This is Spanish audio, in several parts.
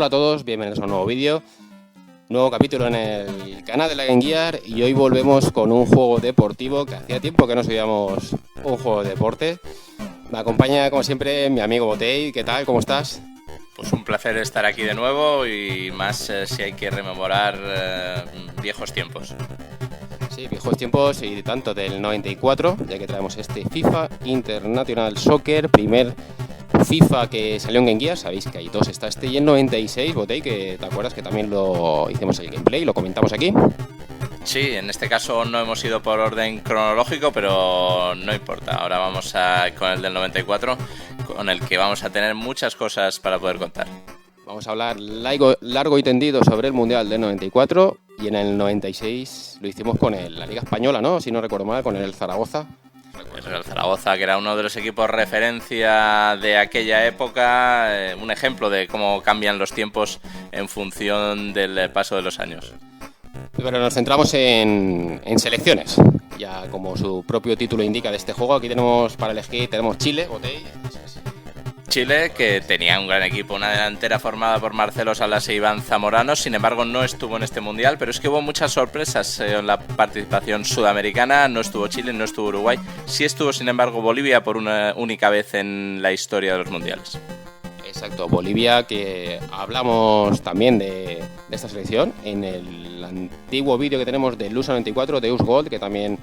Hola a todos, bienvenidos a un nuevo vídeo, nuevo capítulo en el canal de la Game Gear y hoy volvemos con un juego deportivo que hacía tiempo que no subíamos un juego de deporte. Me acompaña como siempre mi amigo Botei. ¿Qué tal? ¿Cómo estás? Pues un placer estar aquí de nuevo y más si hay que rememorar viejos tiempos. Sí, viejos tiempos y tanto del 94, ya que traemos este FIFA International Soccer, primer FIFA que salió en Game Gear. Sabéis que hay dos, está este y el 96, Botei, que te acuerdas que también lo hicimos el gameplay, lo comentamos aquí. Sí, en este caso no hemos ido por orden cronológico, pero no importa. Ahora vamos con el del 94, con el que vamos a tener muchas cosas para poder contar. Vamos a hablar largo y tendido sobre el Mundial del 94 y en el 96 lo hicimos con la Liga Española, ¿no? Si no recuerdo mal, con el Zaragoza. El Real Zaragoza, que era uno de los equipos referencia de aquella época, un ejemplo de cómo cambian los tiempos en función del paso de los años. Pero nos centramos en selecciones. Ya como su propio título indica de este juego, aquí tenemos para elegir, tenemos Chile, Botei. Chile, que tenía un gran equipo, una delantera formada por Marcelo Salas e Iván Zamorano, sin embargo no estuvo en este Mundial, pero es que hubo muchas sorpresas en la participación sudamericana. No estuvo Chile, no estuvo Uruguay, sí estuvo sin embargo Bolivia por una única vez en la historia de los Mundiales. Exacto, Bolivia, que hablamos también de esta selección en el antiguo vídeo que tenemos del USA 94, de US Gold, que también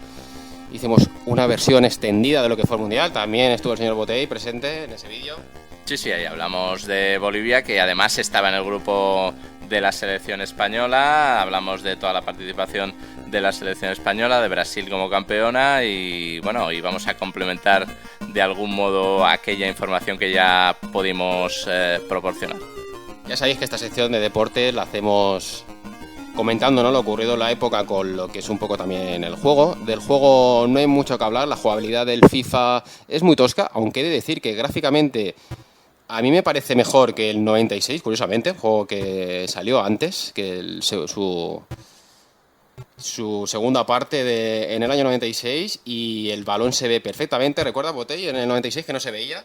hicimos una versión extendida de lo que fue el Mundial. También estuvo el señor Botei presente en ese vídeo. Sí, ahí hablamos de Bolivia, que además estaba en el grupo de la selección española. Hablamos de toda la participación de la selección española, de Brasil como campeona y bueno, y vamos a complementar de algún modo aquella información que ya pudimos proporcionar. Ya sabéis que esta sección de deporte la hacemos comentando, ¿no?, lo ocurrido en la época con lo que es un poco también el juego. Del juego no hay mucho que hablar, la jugabilidad del FIFA es muy tosca, aunque he de decir que gráficamente a mí me parece mejor que el 96, curiosamente, juego que salió antes, que su segunda parte en el año 96, y el balón se ve perfectamente. ¿Recuerdas, Botei, en el 96 que no se veía?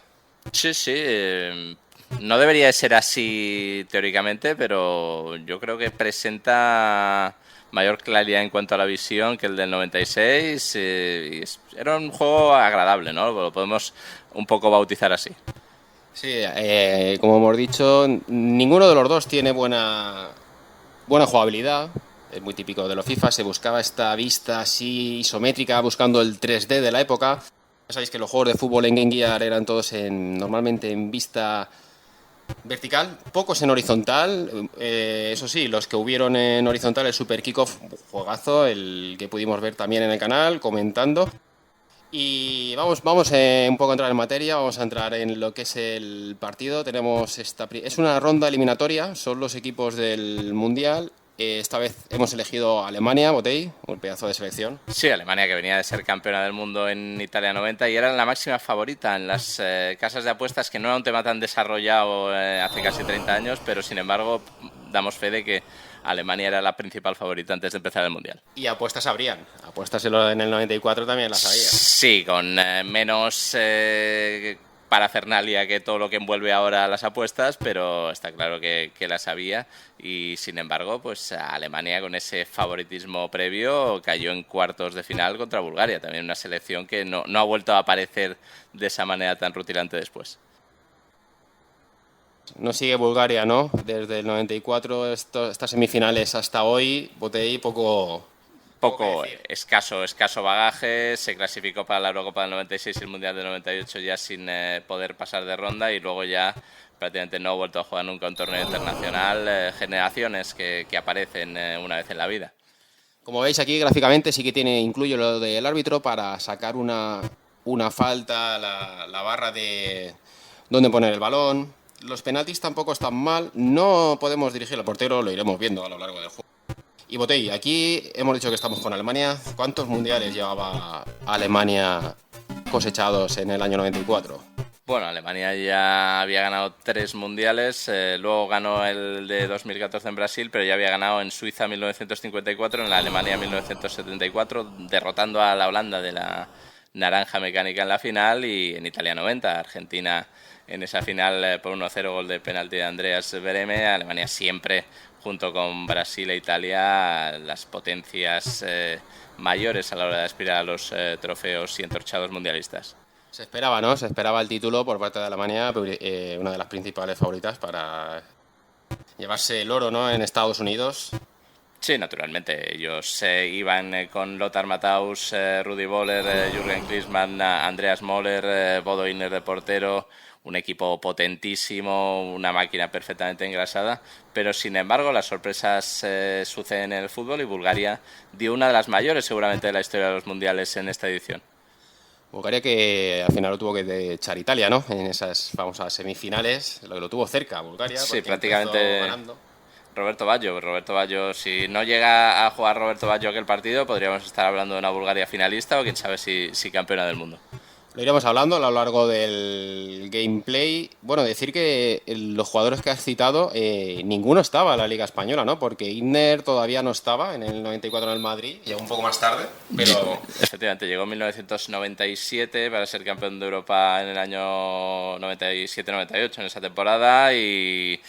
Sí. No debería de ser así teóricamente, pero yo creo que presenta mayor claridad en cuanto a la visión que el del 96. Era un juego agradable, ¿no? Lo podemos un poco bautizar así. Sí, como hemos dicho, ninguno de los dos tiene buena jugabilidad. Es muy típico de los FIFA, se buscaba esta vista así isométrica, buscando el 3D de la época. Ya sabéis que los juegos de fútbol en Game Gear eran todos normalmente en vista vertical, pocos en horizontal. Eso sí, los que hubieron en horizontal, el Super Kickoff, juegazo, el que pudimos ver también en el canal, comentando. Y vamos un poco a entrar en materia, vamos a entrar en lo que es el partido. Tenemos es una ronda eliminatoria, son los equipos del Mundial. Esta vez hemos elegido Alemania, Botei, un pedazo de selección. Sí, Alemania, que venía de ser campeona del mundo en Italia 90 y era la máxima favorita en las casas de apuestas, que no era un tema tan desarrollado hace casi 30 años, pero sin embargo damos fe de que Alemania era la principal favorita antes de empezar el Mundial. Y apuestas habrían. Apuestas en el 94 también las había. Sí, con menos parafernalia que todo lo que envuelve ahora las apuestas, pero está claro que las había. Y sin embargo, pues Alemania, con ese favoritismo previo, cayó en cuartos de final contra Bulgaria. También una selección que no ha vuelto a aparecer de esa manera tan rutilante después. No sigue Bulgaria, ¿no? Desde el 94, estas semifinales hasta hoy, Botei, poco escaso bagaje. Se clasificó para la Eurocopa del 96 y el Mundial del 98 ya sin poder pasar de ronda, y luego ya prácticamente no ha vuelto a jugar nunca un torneo internacional. Generaciones que aparecen una vez en la vida. Como veis aquí gráficamente sí que incluye lo del árbitro para sacar una falta, la barra de dónde poner el balón. Los penaltis tampoco están mal, no podemos dirigir al portero, lo iremos viendo a lo largo del juego. Y Botei, aquí hemos dicho que estamos con Alemania. ¿Cuántos mundiales llevaba Alemania cosechados en el año 94? Bueno, Alemania ya había ganado 3 mundiales, luego ganó el de 2014 en Brasil, pero ya había ganado en Suiza 1954, en la Alemania 1974, derrotando a la Holanda de la naranja mecánica en la final, y en Italia 90, Argentina en esa final por 1-0, gol de penalti de Andreas Brehme. Alemania siempre, junto con Brasil e Italia, las potencias mayores a la hora de aspirar a los trofeos y entorchados mundialistas. Se esperaba, ¿no? Se esperaba el título por parte de Alemania, una de las principales favoritas para llevarse el oro, ¿no? En Estados Unidos. Sí, naturalmente. Ellos iban con Lothar Matthaus, Rudi Völler, Jürgen Klinsmann, Andreas Möller, Bodo Illner de portero, un equipo potentísimo, una máquina perfectamente engrasada, pero sin embargo las sorpresas suceden en el fútbol y Bulgaria dio una de las mayores seguramente de la historia de los mundiales en esta edición. Bulgaria que al final lo tuvo que echar Italia, ¿no? En esas famosas semifinales, lo tuvo cerca Bulgaria. Sí, prácticamente ganando. Roberto Baggio, si no llega a jugar Roberto Baggio aquel partido, podríamos estar hablando de una Bulgaria finalista o quién sabe si campeona del mundo. Lo iremos hablando a lo largo del gameplay. Bueno, decir que los jugadores que has citado, ninguno estaba en la Liga Española, ¿no? Porque Illner todavía no estaba en el 94 en el Madrid, llegó un poco más tarde, pero... Efectivamente, llegó en 1997 para ser campeón de Europa en el año 97-98, en esa temporada, y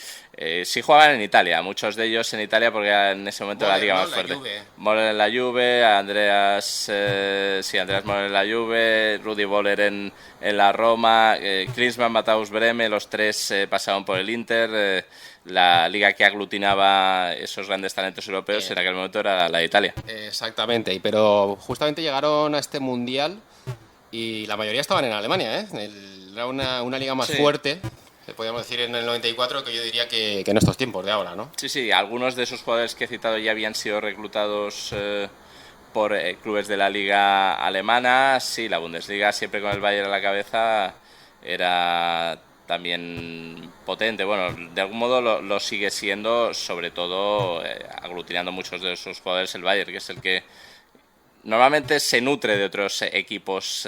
sí jugaban en Italia, muchos de ellos en Italia porque era en ese momento la liga más fuerte. Möller en la Juve, Andreas Möller en la Juve, Rudi Völler en la Roma, Klinsmann, Matthaus, Brehme, los tres pasaron por el Inter. La liga que aglutinaba esos grandes talentos europeos en aquel momento era la de Italia. Exactamente, pero justamente llegaron a este mundial y la mayoría estaban en Alemania, ¿eh? Era una liga más fuerte, podríamos decir en el 94, que yo diría que en estos tiempos de ahora, ¿no? Sí, algunos de esos jugadores que he citado ya habían sido reclutados por clubes de la liga alemana. Sí, la Bundesliga, siempre con el Bayern a la cabeza, era también potente. Bueno, de algún modo lo sigue siendo, sobre todo aglutinando muchos de esos jugadores el Bayern, que es el que normalmente se nutre de otros equipos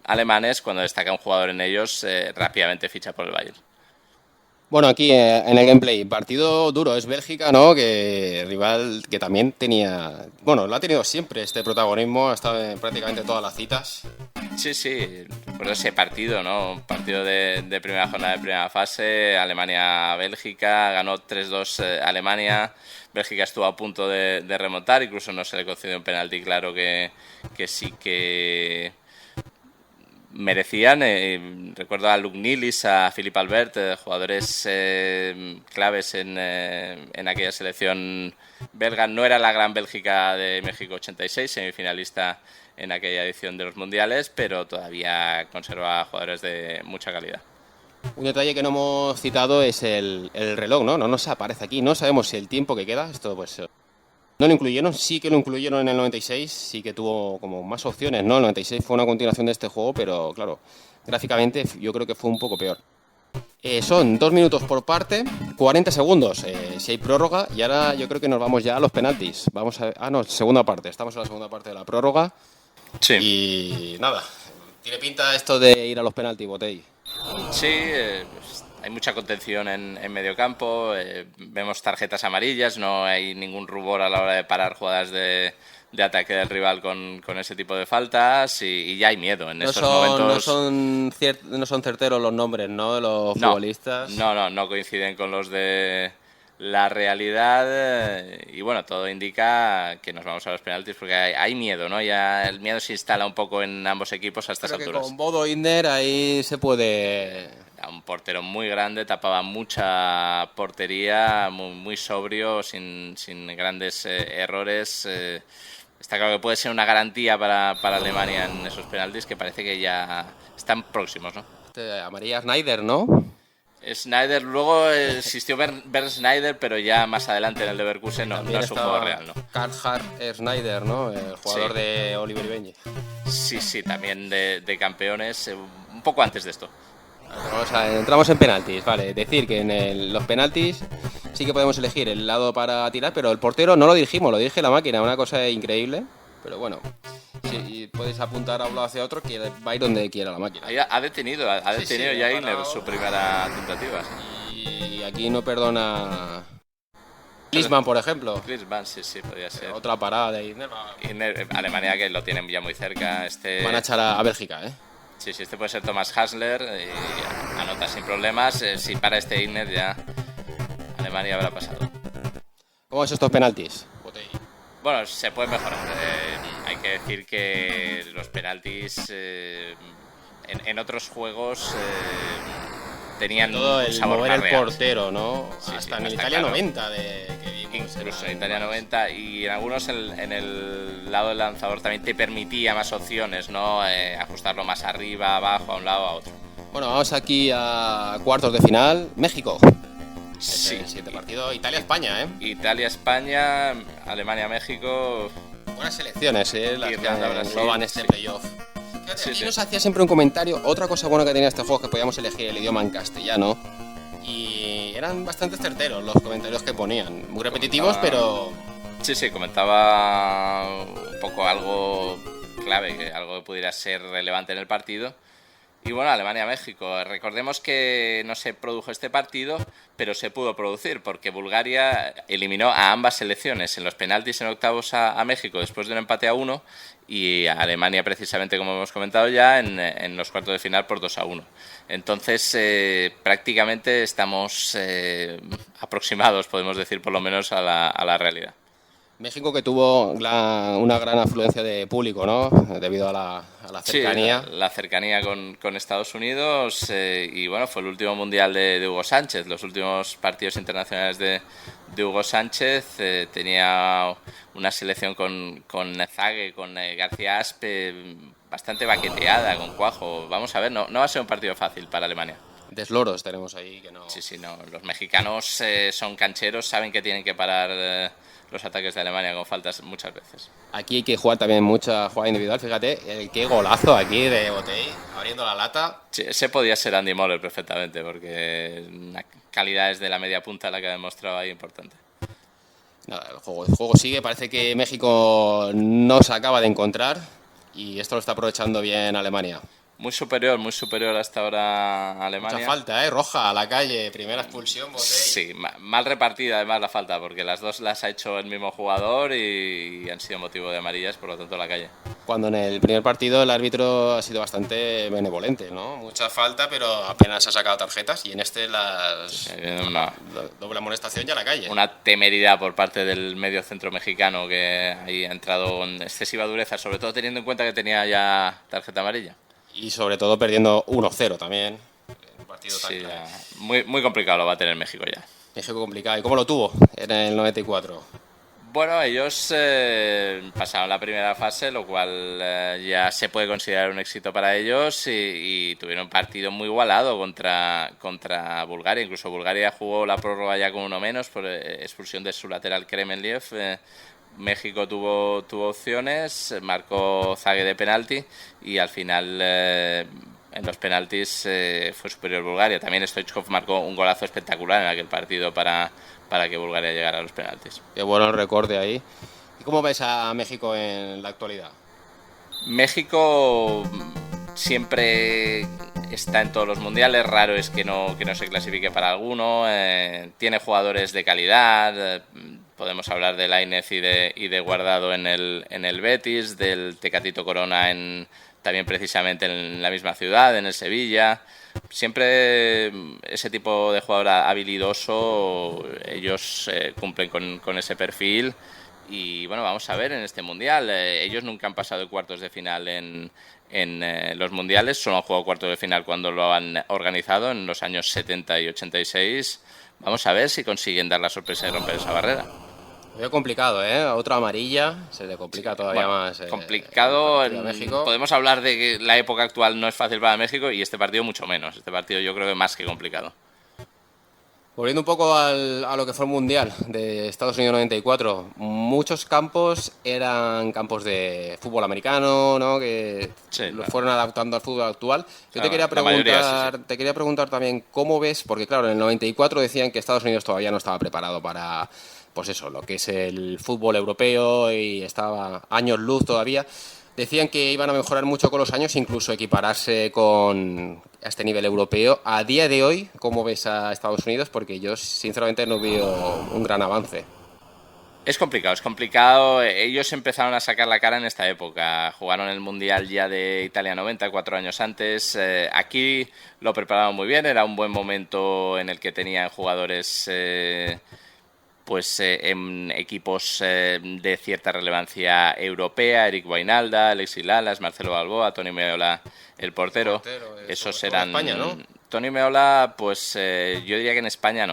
alemanes. Cuando destaca un jugador en ellos, rápidamente ficha por el Bayern. Bueno, aquí en el gameplay, partido duro, es Bélgica, ¿no? Que rival que también tenía, bueno, lo ha tenido siempre este protagonismo, ha estado en prácticamente todas las citas. Sí, recuerdo ese partido, ¿no? Partido de primera jornada de primera fase, Alemania-Bélgica, ganó 3-2 Alemania, Bélgica estuvo a punto de remontar, incluso no se le concedió un penalti claro que sí que merecían. Recuerdo a Luc Nilis, a Philippe Albert, jugadores claves en aquella selección belga. No era la gran Bélgica de México 86, semifinalista en aquella edición de los mundiales, pero todavía conserva jugadores de mucha calidad. Un detalle que no hemos citado es el reloj, ¿no? No nos aparece aquí, no sabemos si el tiempo que queda, esto pues... No lo incluyeron, sí que lo incluyeron en el 96, sí que tuvo como más opciones, ¿no? El 96 fue una continuación de este juego, pero claro, gráficamente yo creo que fue un poco peor. Son 2 minutos por parte, 40 segundos si hay prórroga, y ahora yo creo que nos vamos ya a los penaltis. Vamos a ver, segunda parte, estamos en la segunda parte de la prórroga. Sí. Y nada, tiene pinta esto de ir a los penaltis, Botey. Sí, hay mucha contención en medio campo, vemos tarjetas amarillas, no hay ningún rubor a la hora de parar jugadas de ataque del rival con ese tipo de faltas y ya hay miedo en esos momentos. No son certeros los nombres, ¿no? De los futbolistas. No coinciden con los de la realidad y bueno, todo indica que nos vamos a los penaltis porque hay miedo, ¿no? Ya el miedo se instala un poco en ambos equipos a estas alturas. Con Bodo Illner ahí se puede... Un portero muy grande, tapaba mucha portería, muy sobrio, sin grandes errores. Está claro que puede ser una garantía para Alemania en esos penaltis que parece que ya están próximos, ¿no? María Schneider, ¿no? Schneider, luego existió Bernd Schneider, pero ya más adelante en el Leverkusen no es un juego real, ¿no? Karl-Heinz Schneider, ¿no? El jugador de Oliver y Benji. Sí, también de campeones, un poco antes de esto. Entramos en penaltis, vale. Decir que en los penaltis sí que podemos elegir el lado para tirar, pero el portero no lo dirigimos, lo dirige la máquina, una cosa increíble. Pero bueno, sí, podéis apuntar a un lado hacia otro, que va a ir donde quiera la máquina. Ha detenido ya Illner su primera tentativa. Y aquí no perdona Klinsmann, por ejemplo. Klinsmann, sí, podría ser. Otra parada de Illner. Alemania que lo tienen ya muy cerca. Van a echar a Bélgica, ¿eh? Sí, sí, este puede ser Thomas Hasler, anota sin problemas. Si para este Ignet ya Alemania habrá pasado. ¿Cómo es estos penaltis? Bueno, se puede mejorar. Hay que decir que los penaltis en otros juegos tenían todo el sabor mover más el real. portero, ¿no? Sí, hasta sí, en está Italia claro. 90 que vimos. Incluso en Italia 90 y en algunos en el lado del lanzador también te permitía más opciones, ¿no? Ajustarlo más arriba, abajo, a un lado, a otro. Bueno, vamos aquí a cuartos de final. México. Sí. El siguiente partido. Italia-España, ¿eh? Italia-España, Alemania-México. Buenas selecciones, las que Irlanda-Brasil, engloban este sí. playoff. Fíjate, Sí, aquí sí. nos hacía siempre un comentario. Otra cosa buena que tenía este juego es que podíamos elegir el idioma en castellano. Y eran bastante certeros los comentarios que ponían. Muy repetitivos, pero... Sí, comentaba un poco algo clave, algo que pudiera ser relevante en el partido. Y bueno, Alemania-México. Recordemos que no se produjo este partido, pero se pudo producir porque Bulgaria eliminó a ambas selecciones en los penaltis en octavos a México después de un empate a 1 y a Alemania precisamente, como hemos comentado ya, en los cuartos de final por 2-1. Entonces, prácticamente estamos aproximados, podemos decir, por lo menos a la realidad. México que tuvo una gran afluencia de público, ¿no? Debido a la cercanía. Sí, la cercanía con Estados Unidos y bueno, fue el último mundial de Hugo Sánchez, los últimos partidos internacionales de Hugo Sánchez. Tenía una selección con Zague, con García Aspe, bastante baqueteada, con cuajo. Vamos a ver, no va a ser un partido fácil para Alemania. Desloros tenemos ahí que no... Sí, no. Los mexicanos son cancheros, saben que tienen que parar los ataques de Alemania con faltas muchas veces. Aquí hay que jugar también mucha jugada individual. Fíjate, qué golazo aquí de Botey, abriendo la lata. Sí, ese podía ser Andy Moller perfectamente, porque la calidad es de la media punta la que ha demostrado ahí importante. Nada, el juego sigue. Parece que México no se acaba de encontrar y esto lo está aprovechando bien Alemania. Muy superior hasta ahora Alemania. Mucha falta, roja a la calle, primera expulsión, Botey. Sí, mal repartida además la falta, porque las dos las ha hecho el mismo jugador y han sido motivo de amarillas, por lo tanto la calle. Cuando en el primer partido el árbitro ha sido bastante benevolente, ¿no? Mucha falta, pero apenas ha sacado tarjetas y en este la doble amonestación ya a la calle. Una temeridad por parte del medio centro mexicano que ahí ha entrado con excesiva dureza, sobre todo teniendo en cuenta que tenía ya tarjeta amarilla. Y sobre todo perdiendo 1-0 también. Un partido tan claro. Muy complicado lo va a tener México ya. México complicado. ¿Y cómo lo tuvo en el 94? Bueno, ellos pasaron la primera fase, lo cual ya se puede considerar un éxito para ellos y tuvieron un partido muy igualado contra Bulgaria. Incluso Bulgaria jugó la prórroga ya con uno menos por expulsión de su lateral Kremenliev. México tuvo opciones, marcó Zague de penalti y al final en los penaltis fue superior Bulgaria. También Stoichkov marcó un golazo espectacular en aquel partido para que Bulgaria llegara a los penaltis. Qué bueno el recorde ahí. ¿Y cómo ves a México en la actualidad? México siempre está en todos los mundiales, raro es que no se clasifique para alguno, tiene jugadores de calidad. Podemos hablar de Lainez y de Guardado en el Betis, del Tecatito Corona también precisamente en la misma ciudad, en el Sevilla. Siempre ese tipo de jugador habilidoso, ellos cumplen con ese perfil. Y bueno, vamos a ver en este mundial. Ellos nunca han pasado de cuartos de final en los mundiales, solo han jugado cuartos de final cuando lo han organizado en los años 70 y 86. Vamos a ver si consiguen dar la sorpresa y romper esa barrera. Veo complicado, Otra amarilla, se le complica todavía más. Complicado. En México. Podemos hablar de que la época actual no es fácil para México y este partido mucho menos. Este partido yo creo que más que complicado. Volviendo un poco a lo que fue el Mundial de Estados Unidos 94, muchos campos eran campos de fútbol americano, ¿no? Que lo fueron adaptando al fútbol actual. Yo te quería preguntar también cómo ves, porque claro, en el 94 decían que Estados Unidos todavía no estaba preparado para, pues eso, lo que es el fútbol europeo y estaba años luz todavía. Decían que iban a mejorar mucho con los años, incluso equipararse a este nivel europeo. A día de hoy, ¿cómo ves a Estados Unidos? Porque yo sinceramente no veo un gran avance. Es complicado, es complicado. Ellos empezaron a sacar la cara en esta época. Jugaron el Mundial ya de Italia 90, 4 años antes. Aquí lo prepararon muy bien. Era un buen momento en el que tenían jugadores en equipos de cierta relevancia europea. Eric Wijnaldum, Alexis Lalas, Marcelo Balboa, Toni Meola, el portero. Esos eran... España, ¿no? Toni Meola, pues yo diría que en España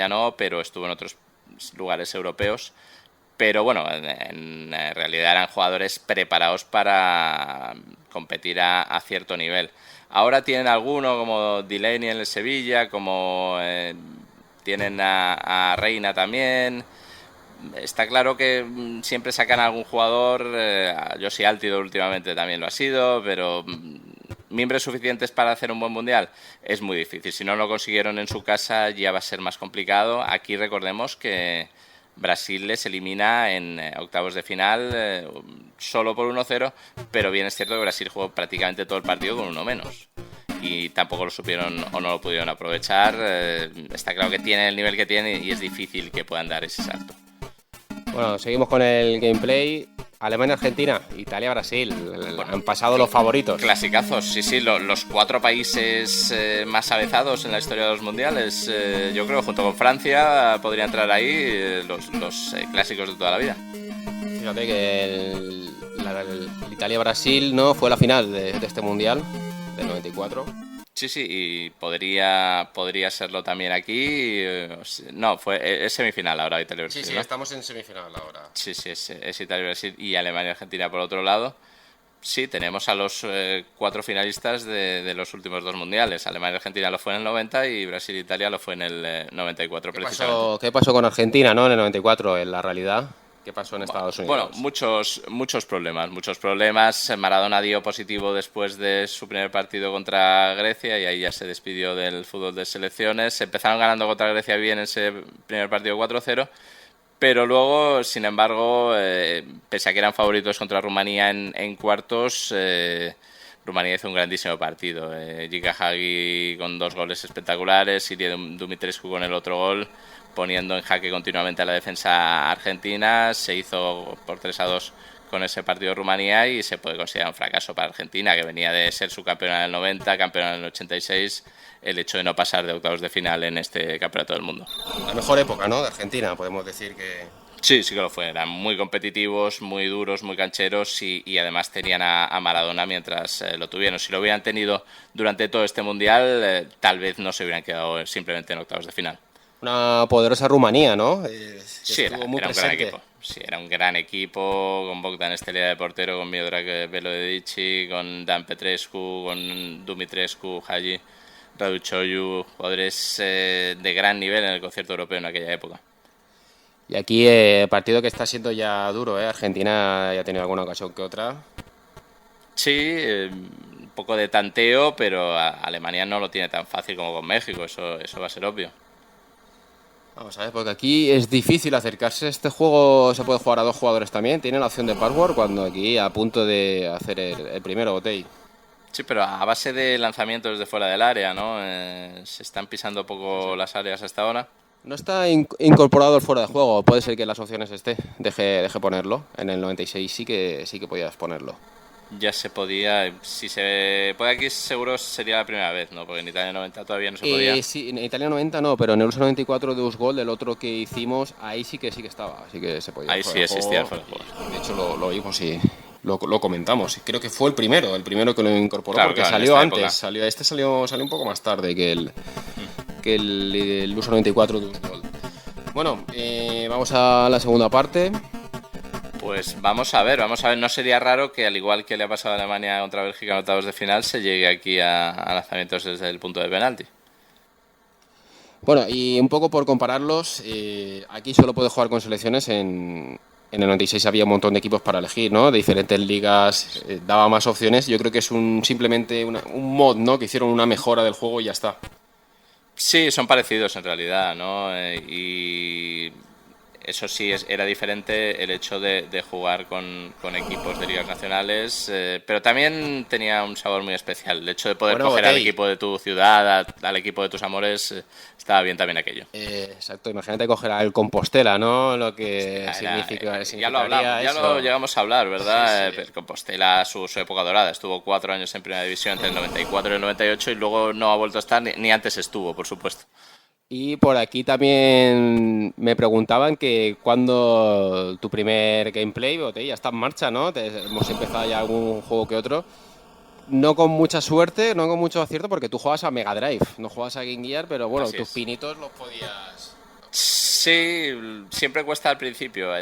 no, pero estuvo en otros lugares europeos. Pero bueno, en realidad eran jugadores preparados para competir a cierto nivel. Ahora tienen alguno como Delaney en el Sevilla, como tienen a Reina también. Está claro que siempre sacan a algún jugador, Josi Altido últimamente también lo ha sido, pero miembros suficientes para hacer un buen mundial es muy difícil. Si no lo consiguieron en su casa ya va a ser más complicado. Aquí recordemos que Brasil les elimina en octavos de final solo por 1-0, pero bien es cierto que Brasil jugó prácticamente todo el partido con uno menos y tampoco lo supieron o no lo pudieron aprovechar. Está claro que tienen el nivel que tienen y es difícil que puedan dar ese salto. Bueno, seguimos con el gameplay. Alemania-Argentina, Italia-Brasil, han pasado los favoritos. Clasicazos, sí, los 4 países más avezados en la historia de los mundiales. Yo creo, junto con Francia, podría entrar ahí los clásicos de toda la vida. Fíjate que el Italia-Brasil no fue la final de este mundial, del 94. Sí, y podría serlo también aquí. No, es semifinal ahora Italia-Brasil. Sí, ¿no? Estamos en semifinal ahora. Sí, es Italia-Brasil y Alemania-Argentina por otro lado. Sí, tenemos a los 4 finalistas de los últimos 2 mundiales. Alemania-Argentina lo fue en el 90 y Brasil-Italia lo fue en el 94 precisamente. ¿Qué pasó con Argentina, no? En el 94, en la realidad. ¿Qué pasó en Estados Unidos? Bueno, muchos problemas. Maradona dio positivo después de su primer partido contra Grecia y ahí ya se despidió del fútbol de selecciones. Empezaron ganando contra Grecia bien ese primer partido 4-0, pero luego, sin embargo, pese a que eran favoritos contra Rumanía en cuartos, Rumanía hizo un grandísimo partido. Giga Hagi con 2 goles espectaculares, Ilie Dumitrescu con el otro gol, poniendo en jaque continuamente a la defensa argentina. Se hizo por 3-2 con ese partido de Rumanía y se puede considerar un fracaso para Argentina, que venía de ser subcampeona en el 90, campeona en el 86, el hecho de no pasar de octavos de final en este campeonato del mundo. La mejor época, ¿no?, de Argentina, podemos decir que... Sí que lo fue. Eran muy competitivos, muy duros, muy cancheros y además tenían a Maradona mientras lo tuvieron. Si lo hubieran tenido durante todo este mundial, tal vez no se hubieran quedado simplemente en octavos de final. Una poderosa Rumanía, ¿no? Sí, era un gran equipo. Sí, era un gran equipo, con Bogdan Stelia de portero, con Miodrag Velodedici, con Dan Petrescu, con Dumitrescu, Hagi, Radu Çoyu, jugadores de gran nivel en el concierto europeo en aquella época. Y aquí partido que está siendo ya duro, ¿eh? Argentina ya ha tenido alguna ocasión que otra. Sí, un poco de tanteo, pero Alemania no lo tiene tan fácil como con México, eso va a ser obvio. Vamos a ver, porque aquí es difícil acercarse. Este juego se puede jugar a 2 jugadores también. Tiene la opción de password cuando aquí a punto de hacer el primero botey. Sí, pero a base de lanzamientos desde fuera del área, ¿no? Se están pisando poco las áreas hasta ahora. No está incorporado el fuera de juego. Puede ser que en las opciones esté. Deje ponerlo. En el 96 sí que podías ponerlo. Ya se podía. Si se puede aquí seguro sería la primera vez, ¿no? Porque en Italia 90 todavía no se podía. Sí, en Italia 90 no, pero en el USA 94 de Usgol, el otro que hicimos, ahí sí que estaba. Así que se podía. Ahí sí existía el fuera de juego. De hecho lo vimos y lo comentamos. Creo que fue el primero que lo incorporó, claro, porque salió antes. Salió un poco más tarde que el USA 94 de Usgol. Bueno, vamos a la segunda parte. Pues vamos a ver, no sería raro que al igual que le ha pasado a Alemania contra Bélgica en octavos de final, se llegue aquí a lanzamientos desde el punto de penalti. Bueno, y un poco por compararlos, aquí solo puede jugar con selecciones. En el 96 había un montón de equipos para elegir, ¿no? De diferentes ligas, daba más opciones. Yo creo que es simplemente un mod, ¿no? Que hicieron una mejora del juego y ya está. Sí, son parecidos en realidad, ¿no? Y Eso sí, era diferente el hecho de jugar con equipos de ligas nacionales, pero también tenía un sabor muy especial. El hecho de poder coger al equipo de tu ciudad, al equipo de tus amores, estaba bien también aquello. Exacto, imagínate coger al Compostela, ¿no? Lo que significa. Ya lo hablamos, ya lo llegamos a hablar, ¿verdad? Sí. El Compostela, su época dorada, estuvo 4 años en Primera División entre el 94 y el 98 y luego no ha vuelto a estar, ni antes estuvo, por supuesto. Y por aquí también me preguntaban que cuando tu primer gameplay, ya está en marcha, ¿no? Hemos empezado ya algún juego que otro. No con mucha suerte, no con mucho acierto, porque tú juegas a Mega Drive, no juegas a Game Gear, pero bueno, tus pinitos los podías... Sí, siempre cuesta al principio,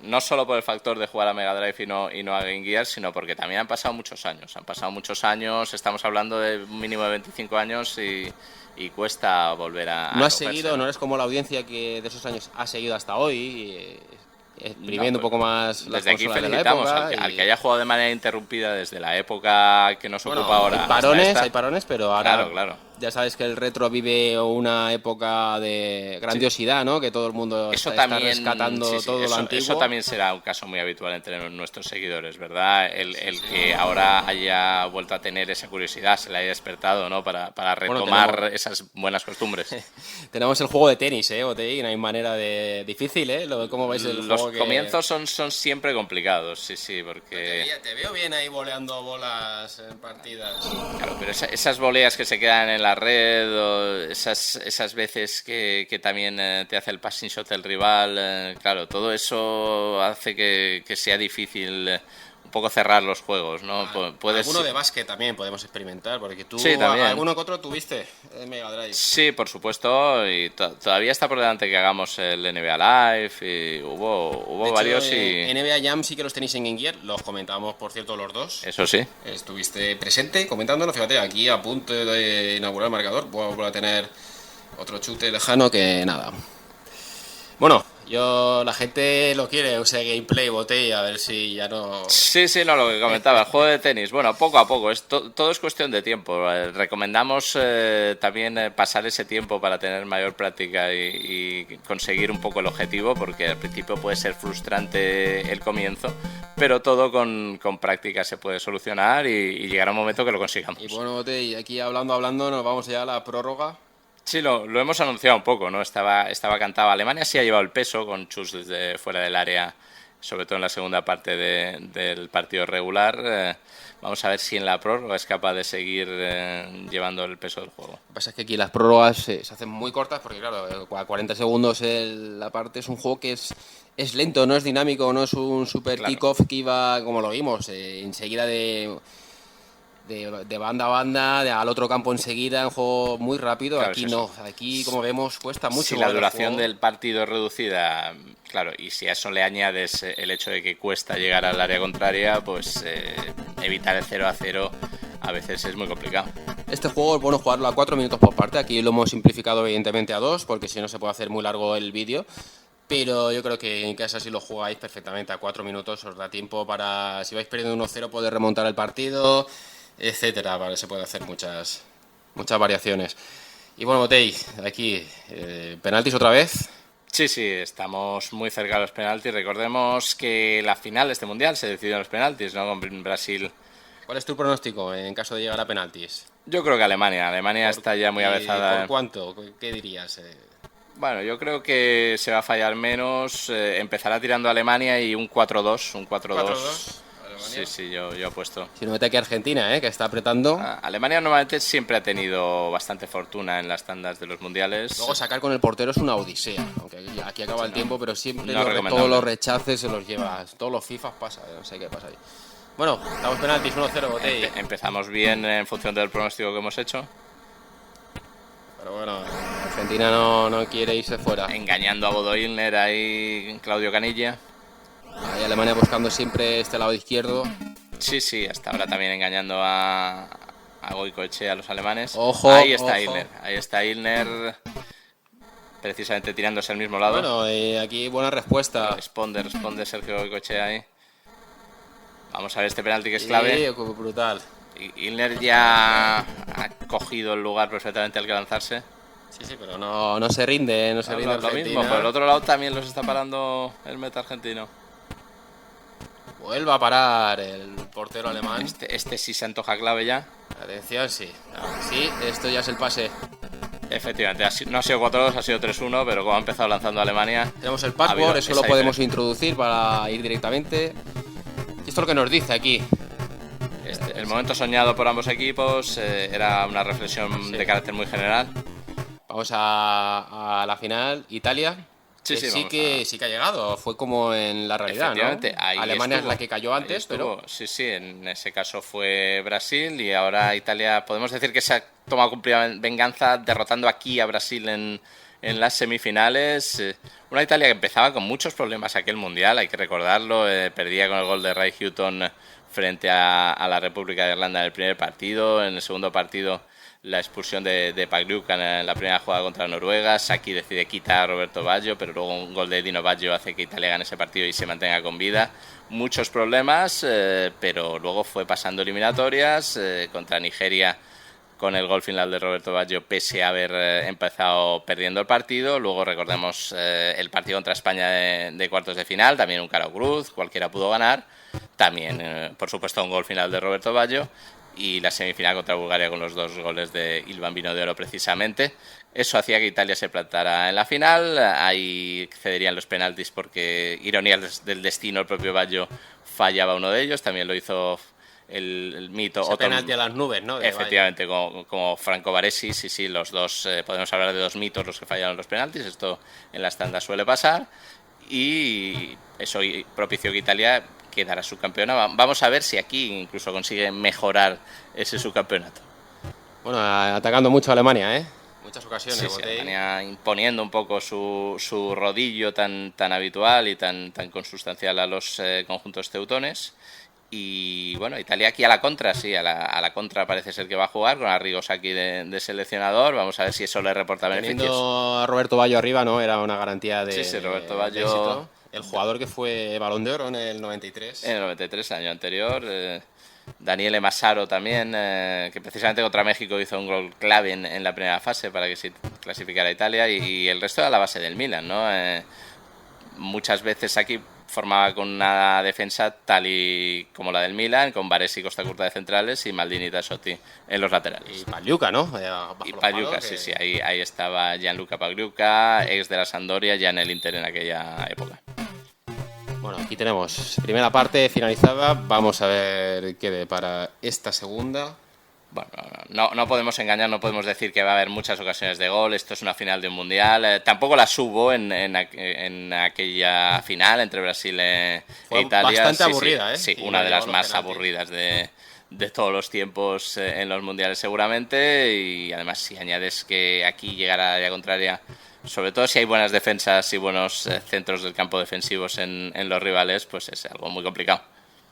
no solo por el factor de jugar a Mega Drive y no a Game Gear, sino porque también han pasado muchos años, estamos hablando de un mínimo de 25 años y cuesta volver a... No has seguido, no eres como la audiencia que de esos años ha seguido hasta hoy, exprimiendo un poco más las desde aquí felicitamos de la época al que haya jugado de manera interrumpida desde la época que nos ocupa ahora. Hay parones, pero ahora claro. Ya sabes que el retro vive una época de grandiosidad, ¿no? Que todo el mundo está rescatando todo lo antiguo. Eso también será un caso muy habitual entre nuestros seguidores, ¿verdad? El que ahora haya vuelto a tener esa curiosidad, se le haya despertado, ¿no? Para retomar esas buenas costumbres. Tenemos el juego de tenis, Botellín, no hay manera de... Difícil, ¿Cómo veis el Los juego? Comienzos son siempre complicados, sí, porque... Te veo bien ahí voleando bolas en partidas. Claro, pero esas voleas que se quedan en la red o esas veces que también te hace el passing shot el rival, claro, todo eso hace que sea difícil un poco cerrar los juegos, ¿no? Alguno de básquet también podemos experimentar, porque tú también. alguno que otro tuviste en Mega Drive. Sí, por supuesto, y todavía está por delante que hagamos el NBA Live y hubo de varios hecho, y... NBA Jam sí que los tenéis en Game Gear, los comentábamos por cierto los dos. Eso sí. Estuviste presente comentándolo, fíjate, aquí a punto de inaugurar el marcador, voy a tener otro chute lejano que nada. Bueno, la gente lo quiere, o sea, gameplay, Botella, a ver si ya no... Sí, no, lo que comentaba, el juego de tenis, bueno, poco a poco, todo es cuestión de tiempo. Recomendamos también pasar ese tiempo para tener mayor práctica y conseguir un poco el objetivo, porque al principio puede ser frustrante el comienzo, pero todo con práctica se puede solucionar y llegará un momento que lo consigamos. Y bueno, Botella, aquí hablando, nos vamos ya a la prórroga. Sí, lo hemos anunciado un poco, ¿no? Estaba cantado. Alemania sí ha llevado el peso con chus desde fuera del área, sobre todo en la segunda parte del partido regular. Vamos a ver si en la prórroga es capaz de seguir llevando el peso del juego. Lo que pasa es que aquí las prórrogas se hacen muy cortas porque, claro, a 40 segundos la parte es un juego que es lento, no es dinámico, no es un super kickoff que iba, como lo vimos, enseguida de banda a banda, al otro campo enseguida, un juego muy rápido. Claro, aquí no, aquí como vemos cuesta mucho. Si la duración del partido es reducida, claro, y si a eso le añades el hecho de que cuesta llegar al área contraria, pues evitar el 0-0 a veces es muy complicado. Este juego es bueno jugarlo a 4 minutos por parte, aquí lo hemos simplificado evidentemente a 2, porque si no se puede hacer muy largo el vídeo. Pero yo creo que en casa si lo jugáis perfectamente a 4 minutos os da tiempo para, si vais perdiendo 1-0, poder remontar el partido, etcétera, ¿vale? Se puede hacer muchas variaciones. Y bueno, Botey, aquí, penaltis otra vez. Sí, estamos muy cerca de los penaltis. Recordemos que la final de este mundial se decidió en los penaltis, ¿no? Con Brasil. ¿Cuál es tu pronóstico en caso de llegar a penaltis? Yo creo que Alemania está ya muy avezada. ¿Por cuánto? ¿Qué dirías? Bueno, yo creo que se va a fallar menos. Empezará tirando a Alemania y un 4-2. Un 4-2. Sí, yo apuesto. Si no mete aquí Argentina, que está apretando. Alemania normalmente siempre ha tenido bastante fortuna en las tandas de los mundiales. Luego sacar con el portero es una odisea. Aunque aquí acaba el tiempo, pero siempre todos los rechaces se los lleva. Todos los FIFAs pasa, no sé qué pasa ahí. Bueno, damos penaltis 1-0, Botey. Empezamos bien en función del pronóstico que hemos hecho. Pero bueno, Argentina no quiere irse fuera. Engañando a Bodo Illner ahí, Claudio Canilla. Ahí Alemania buscando siempre este lado izquierdo. Sí, hasta ahora también engañando a Goicoechea, a los alemanes. Ojo, ahí está Illner, precisamente tirándose al mismo lado. Bueno, aquí buena respuesta. Responde Sergio Goicoechea ahí. Vamos a ver este penalti que es clave. Sí, brutal. Illner ya ha cogido el lugar perfectamente al que lanzarse. Sí, pero no se rinde, no se rinde Lo Argentina. mismo, por el otro lado también los está parando el meta argentino. Vuelve a parar el portero alemán. Este sí se antoja clave ya. Atención, sí. Sí, esto ya es el pase. Efectivamente, no ha sido 4-2, ha sido 3-1, pero como ha empezado lanzando Alemania... Tenemos el password, eso lo podemos introducir para ir directamente. Esto es lo que nos dice aquí. El momento soñado por ambos equipos era una reflexión de carácter muy general. Vamos a la final, Italia. Sí que ha llegado, fue como en la realidad, ¿no? Alemania es la que cayó antes, pero... Sí, en ese caso fue Brasil y ahora Italia, podemos decir que se ha tomado cumplida venganza derrotando aquí a Brasil en las semifinales. Una Italia que empezaba con muchos problemas aquel Mundial, hay que recordarlo, perdía con el gol de Ray Houghton frente a la República de Irlanda en el primer partido, en el segundo partido la expulsión de Pagliuca en la primera jugada contra Noruega. Sacchi decide quitar a Roberto Baggio, pero luego un gol de Dino Baggio hace que Italia gane ese partido y se mantenga con vida. Muchos problemas, pero luego fue pasando eliminatorias contra Nigeria con el gol final de Roberto Baggio, pese a haber empezado perdiendo el partido. Luego recordemos el partido contra España de cuartos de final, también un caro cruz, cualquiera pudo ganar. También, por supuesto, un gol final de Roberto Baggio. Y la semifinal contra Bulgaria con los 2 goles de Il Bambino de Oro precisamente. Eso hacía que Italia se plantara en la final. Ahí cederían los penaltis porque, ironía del destino, el propio Baggio fallaba uno de ellos. También lo hizo el mito. Ese penalti a las nubes, ¿no? Efectivamente, como Franco Baresi. Sí, los dos, podemos hablar de 2 mitos los que fallaron los penaltis. Esto en las tandas suele pasar. Y eso propició que Italia quedará subcampeona. Vamos a ver si aquí incluso consigue mejorar ese subcampeonato. Bueno, atacando mucho a Alemania, ¿eh? Muchas ocasiones. Sí, Alemania imponiendo un poco su rodillo tan habitual y tan consustancial a los conjuntos teutones. Y bueno, Italia aquí a la contra, sí, a la contra parece ser que va a jugar con Arrigo Sacchi de seleccionador. Vamos a ver si eso le reporta beneficios. Teniendo a Roberto Baggio arriba, ¿no? Era una garantía de Sí, Roberto Baggio, éxito. El jugador que fue Balón de Oro en el 93. En el 93, el año anterior. Daniele Massaro también, que precisamente contra México hizo un gol clave en la primera fase para que se clasificara a Italia. Y el resto era la base del Milan, ¿no? Muchas veces aquí formaba con una defensa tal y como la del Milan, con Baresi y Costa Curta de centrales y Maldini y Tassotti en los laterales. Y Pagliuca, ¿no? Y Pagliuca, sí, ahí estaba Gianluca Pagliuca, ex de la Sampdoria, ya en el Inter en aquella época. Bueno, aquí tenemos primera parte finalizada, vamos a ver qué depara esta segunda. Bueno, no podemos engañar, no podemos decir que va a haber muchas ocasiones de gol. Esto es una final de un mundial. Tampoco las hubo en aquella final entre Brasil e Italia. Bastante aburrida, ¿eh? Sí, una de las más aburridas de todos los tiempos en los mundiales seguramente. Y además si añades que aquí llegará a la contraria, sobre todo si hay buenas defensas y buenos centros del campo defensivos en los rivales, pues es algo muy complicado.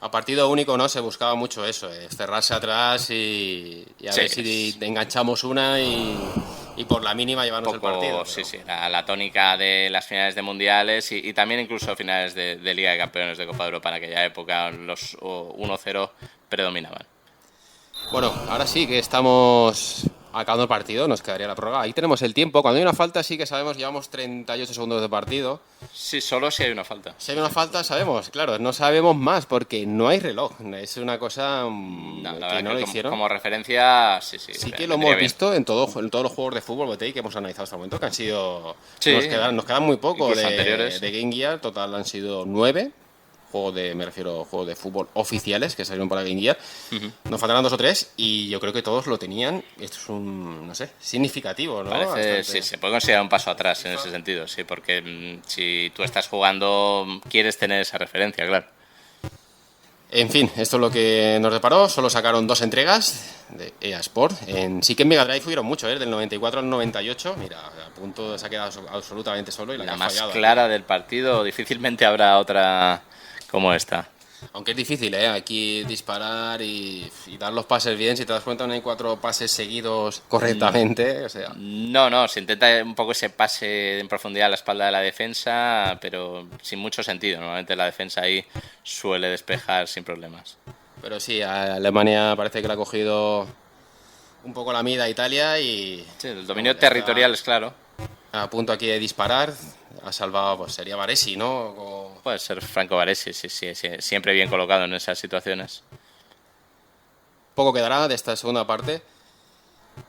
A partido único, ¿no? Se buscaba mucho eso, cerrarse atrás y a ver si enganchamos una y por la mínima llevarnos el partido. Sí, la tónica de las finales de mundiales y también incluso finales de Liga de Campeones de Copa de Europa en aquella época, los 1-0 predominaban. Bueno, ahora sí que estamos acabando el partido, nos quedaría la prórroga. Ahí tenemos el tiempo, cuando hay una falta sí que sabemos, llevamos 38 segundos de partido. Sí, solo si hay una falta. Si hay una falta sabemos, claro, no sabemos más porque no hay reloj. Es una cosa que no lo hicieron. Como referencia, sí. Sí que lo hemos visto en todos los juegos de fútbol BTI que hemos analizado hasta el momento, que han sido... Sí, nos quedan muy poco de Game Gear, total han sido 9. Juegos de fútbol oficiales que salieron para Game Gear. Nos faltarán 2 o 3 y yo creo que todos lo tenían. Esto es significativo, ¿no? Sí, se puede considerar un paso atrás en ese sentido, sí, porque si tú estás jugando, quieres tener esa referencia, claro. En fin, esto es lo que nos deparó. Solo sacaron 2 entregas de EA Sport. Sí que en Mega Drive fueron mucho, del 94 al 98. Mira, a punto se ha quedado absolutamente solo. Y la más fallado, clara del partido, difícilmente habrá otra como esta. Aunque es difícil, aquí disparar y dar los pases bien. Si te das cuenta, no hay 4 pases seguidos correctamente. O sea. No, se intenta un poco ese pase en profundidad a la espalda de la defensa, pero sin mucho sentido. Normalmente la defensa ahí suele despejar sin problemas. Pero sí, a Alemania parece que le ha cogido un poco la mida a Italia y... Sí, el dominio territorial es claro. A punto aquí de disparar, ha salvado, pues sería Baresi, ¿no? Puede ser Franco Baresi, sí, siempre bien colocado en esas situaciones. Poco quedará de esta segunda parte.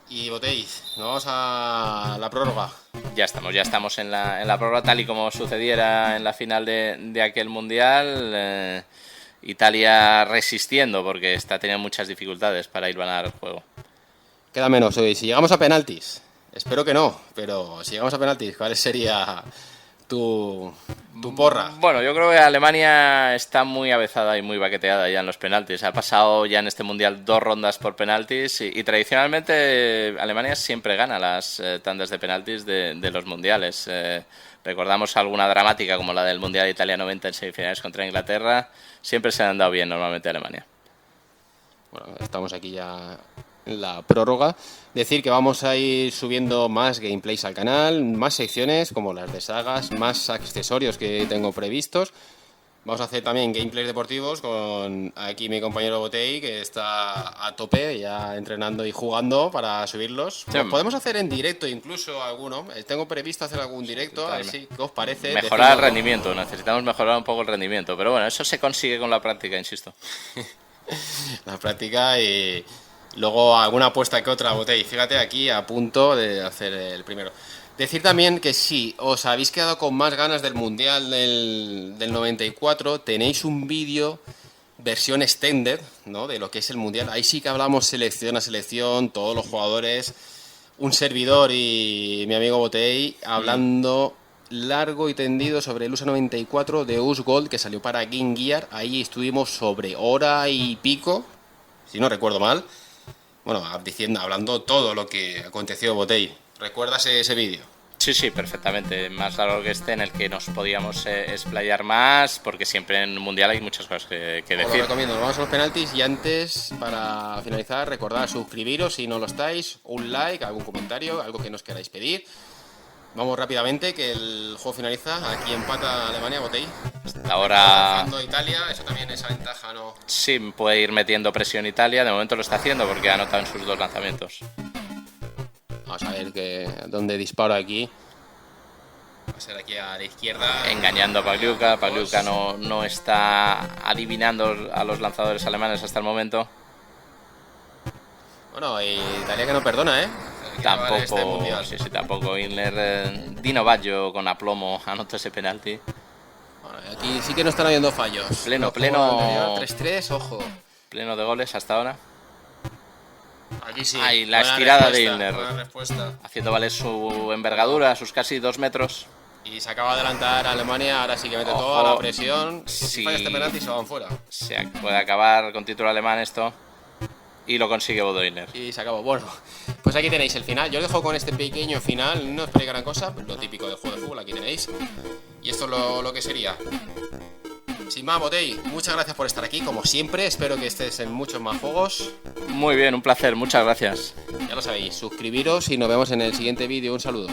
Y Botey, nos vamos a la prórroga. Ya estamos en la prórroga, tal y como sucediera en la final de aquel Mundial. Italia resistiendo porque está teniendo muchas dificultades para ir ganar el juego. Queda menos hoy. Si llegamos a penaltis, espero que no, pero si llegamos a penaltis, ¿cuál sería tu porra? Bueno, yo creo que Alemania está muy avezada y muy baqueteada ya en los penaltis. Ha pasado ya en este Mundial 2 rondas por penaltis y tradicionalmente Alemania siempre gana las tandas de penaltis de los Mundiales. Recordamos alguna dramática como la del Mundial de Italia 90 en semifinales contra Inglaterra. Siempre se han dado bien normalmente a Alemania. Bueno, estamos aquí ya en la prórroga. Decir que vamos a ir subiendo más gameplays al canal, más secciones como las de sagas, más accesorios que tengo previstos. Vamos a hacer también gameplays deportivos con aquí mi compañero Botey, que está a tope ya entrenando y jugando para subirlos. Sí. Podemos hacer en directo incluso alguno. Tengo previsto hacer algún directo, a ver si qué os parece. Mejorar el rendimiento, necesitamos mejorar un poco el rendimiento, pero bueno, eso se consigue con la práctica, insisto. La práctica y luego alguna apuesta que otra, Botey. Fíjate aquí a punto de hacer el primero. Decir también que si os habéis quedado con más ganas del Mundial del 94, tenéis un vídeo versión extended, ¿no?, de lo que es el Mundial. Ahí sí que hablamos selección a selección, todos los jugadores, un servidor y mi amigo Botey hablando largo y tendido sobre el USA 94 de US Gold que salió para Game Gear. Ahí estuvimos sobre hora y pico, si no recuerdo mal. Bueno, hablando todo lo que aconteció, Botey. ¿Recuerdas ese vídeo? Sí, perfectamente. Más largo que este, en el que nos podíamos explayar más, porque siempre en el Mundial hay muchas cosas que decir. Os lo recomiendo. Nos vamos a los penaltis y antes, para finalizar, recordad suscribiros si no lo estáis, un like, algún comentario, algo que nos queráis pedir. Vamos rápidamente, que el juego finaliza. Aquí empata Alemania, Botey. Ahora Italia, eso también, esa ventaja, ¿no? Sí, puede ir metiendo presión Italia. De momento lo está haciendo porque ha anotado en sus 2 lanzamientos. Vamos a ver dónde disparo aquí. Va a ser aquí a la izquierda. Engañando a Pagliuca. Pagliuca no está adivinando a los lanzadores alemanes hasta el momento. Bueno, y Italia que no perdona, ¿eh? Tampoco, tampoco. Inler, Dino Baggio con aplomo anotó ese penalti. Bueno, aquí sí que no están habiendo fallos. Pleno. 3-3, ojo. Pleno de goles hasta ahora. Aquí sí. Ahí, la estirada de Inler. Haciendo valer su envergadura, sus casi 2 metros. Y se acaba de adelantar a Alemania, ahora sí que mete toda la presión. Si falla este penalti se van fuera. Se puede acabar con título alemán esto. Y lo consigue Bodo Illner. Y se acabó. Bueno, pues aquí tenéis el final. Yo os dejo con este pequeño final. No esperéis gran cosa, lo típico del juego de fútbol, aquí tenéis. Y esto es lo que sería. Sin más, Botey, muchas gracias por estar aquí, como siempre. Espero que estés en muchos más juegos. Muy bien, un placer, muchas gracias. Ya lo sabéis, suscribiros y nos vemos en el siguiente vídeo. Un saludo.